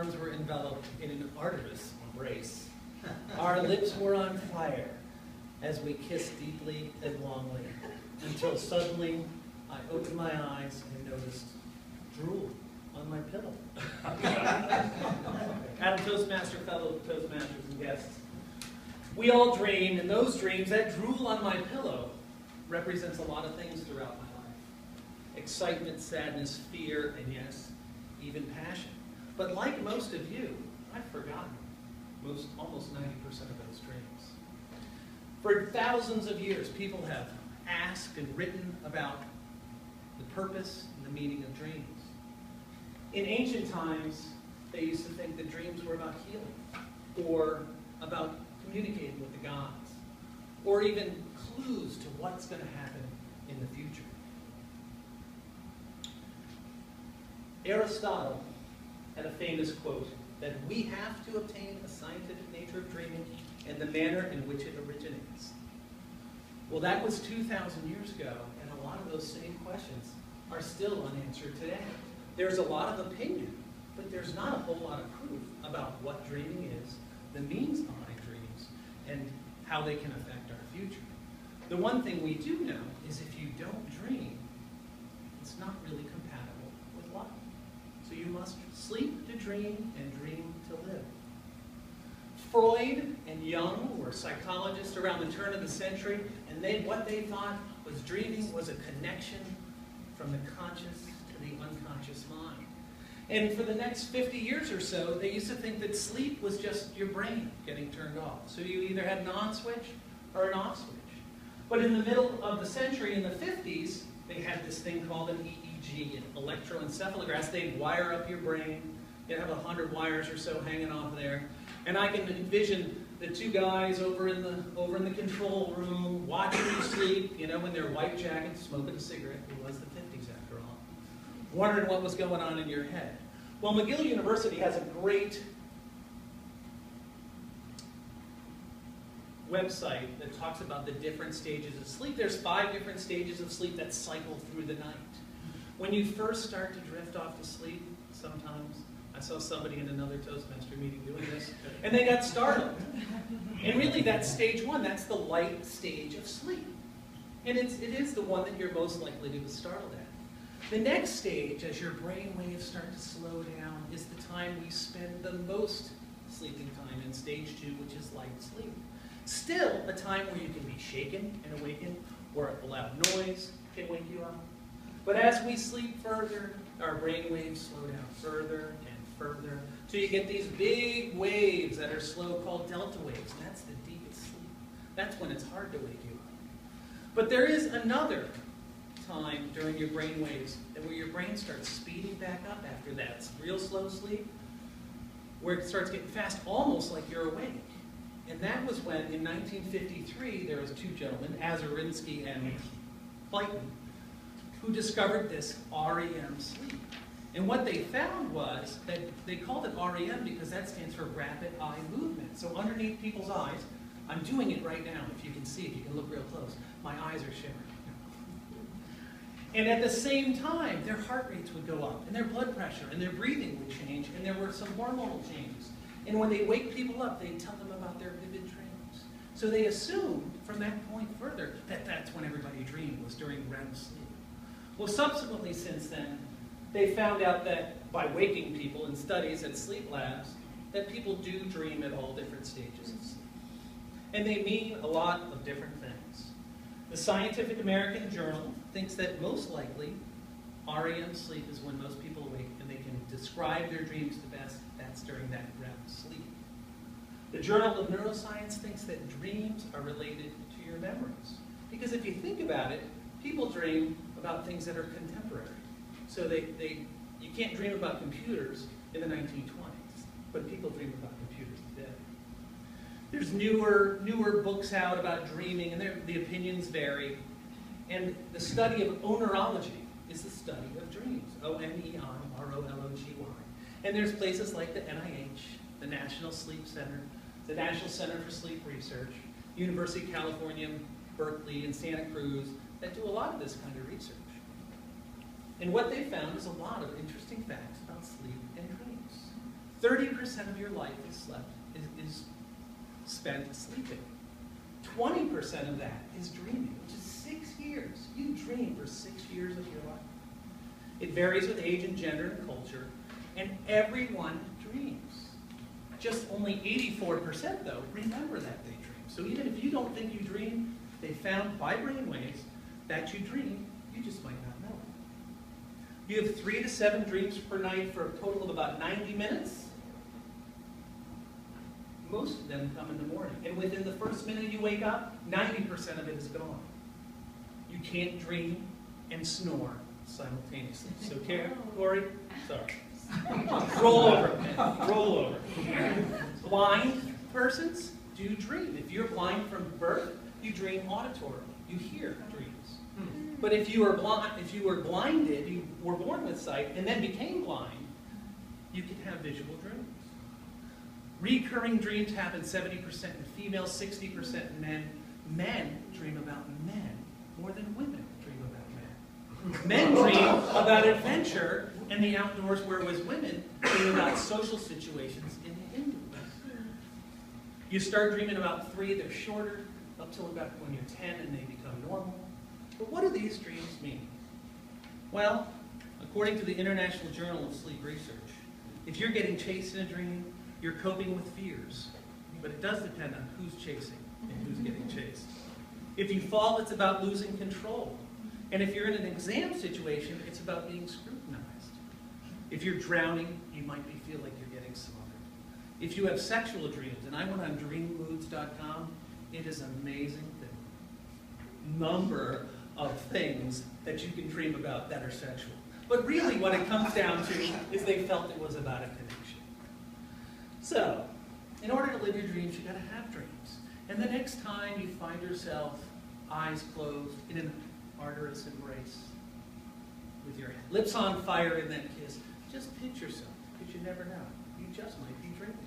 arms were enveloped in an arduous embrace. Our lips were on fire as we kissed deeply and longly, until suddenly I opened my eyes and noticed drool on my pillow. Adam Toastmaster, fellow Toastmasters and guests, we all dream, and those dreams, that drool on my pillow, represents a lot of things throughout my life. Excitement, sadness, fear, and yes, even passion. But like most of you, I've forgotten almost 90% of those dreams. For thousands of years, people have asked and written about the purpose and the meaning of dreams. In ancient times, they used to think that dreams were about healing, or about communicating with the gods, or even clues to what's going to happen in the future. Aristotle had a famous quote that we have to obtain a scientific nature of dreaming and the manner in which it originates. Well, that was 2,000 years ago, and a lot of those same questions are still unanswered today. There's a lot of opinion, but there's not a whole lot of proof about what dreaming is, the means behind dreams, and how they can affect our future. The one thing we do know is if you don't dream, it's not really compatible with life. So you must sleep to dream and dream to live. Freud and Jung were psychologists around the turn of the century, and what they thought was dreaming was a connection from the conscious to the unconscious mind. And for the next 50 years or so, they used to think that sleep was just your brain getting turned off. So you either had an on switch or an off switch. But in the middle of the century, in the 50s, they had this thing called an EEG, an electroencephalograph. They'd wire up your brain. You'd have 100 wires or so hanging off there. And I can envision the two guys over in the control room watching you sleep, you know, in their white jackets, smoking a cigarette. It was the 50s after all. Wondering what was going on in your head. Well, McGill University has a great website that talks about the different stages of sleep. There's 5 different stages of sleep that cycle through the night. When you first start to drift off to sleep, sometimes, I saw somebody in another Toastmaster meeting doing this, and they got startled. And really that's stage 1, that's the light stage of sleep. And it is the one that you're most likely to be startled at. The next stage, as your brain waves start to slow down, is the time we spend the most sleeping time in stage 2, which is light sleep. Still a time where you can be shaken and awakened, or a loud noise can wake you up. But as we sleep further, our brain waves slow down further and further, so you get these big waves that are slow called delta waves, and that's the deepest sleep. That's when it's hard to wake you up. But there is another time during your brain waves where your brain starts speeding back up after that. It's real slow sleep, where it starts getting fast, almost like you're awake. And that was when, in 1953, there was 2 gentlemen, Azarinsky and Clayton, who discovered this REM sleep. And what they found was that they called it REM because that stands for rapid eye movement. So underneath people's eyes, I'm doing it right now, if you can see, if you can look real close, my eyes are shimmering. And at the same time, their heart rates would go up, and their blood pressure, and their breathing would change, and there were some hormonal changes. And when they wake people up, they'd tell them about their vivid dreams. So they assumed, from that point further, that that's when everybody dreamed, was during REM sleep. Well, subsequently since then, they found out that by waking people in studies at sleep labs, that people do dream at all different stages of sleep. And they mean a lot of different things. The Scientific American Journal thinks that most likely REM sleep is when most people awake and they can describe their dreams the best. That's during that REM sleep. The Journal of Neuroscience thinks that dreams are related to your memories. Because if you think about it, people dream about things that are contemporary. So you can't dream about computers in the 1920s, but people dream about computers today. There's newer books out about dreaming, and the opinions vary. And the study of onerology is the study of dreams, O-N-E-I-R-O-L-O-G-Y. And there's places like the NIH, the National Sleep Center, the National Center for Sleep Research, University of California, Berkeley, and Santa Cruz that do a lot of this kind of research. And what they found is a lot of interesting facts about sleep and dreams. 30% of your life is spent sleeping. 20% of that is dreaming, which is 6 years. You dream for 6 years of your life. It varies with age and gender and culture, and everyone dreams. Just only 84%, though, remember that they dream. So even if you don't think you dream, they found by brainwaves that you dream, you just might not know it. You have 3 to 7 dreams per night for a total of about 90 minutes. Most of them come in the morning. And within the first minute you wake up, 90% of it is gone. You can't dream and snore simultaneously. So, Corey, sorry. Roll over, man. Roll over. Blind persons do dream. If you're blind from birth, you dream auditorily. You hear dreams. But if you were blinded, you were born with sight and then became blind, you can have visual dreams. Recurring dreams happen 70% in females, 60% in men. Men dream about men more than women dream about men. Men dream about adventure and the outdoors, whereas women dream about social situations in the indoors. You start dreaming about 3, they're shorter, up till about when you're 10 and they become normal. But what do these dreams mean? Well, according to the International Journal of Sleep Research, if you're getting chased in a dream, you're coping with fears. But it does depend on who's chasing and who's getting chased. If you fall, it's about losing control. And if you're in an exam situation, it's about being scrutinized. If you're drowning, you might feel like you're getting smothered. If you have sexual dreams, and I went on dreammoods.com, it is amazing the number of things that you can dream about that are sexual. But really what it comes down to is they felt it was about a connection. So, in order to live your dreams, you've got to have dreams. And the next time you find yourself, eyes closed, in an ardorous embrace, with your lips on fire in that kiss, just pinch yourself, because you never know. You just might be dreaming.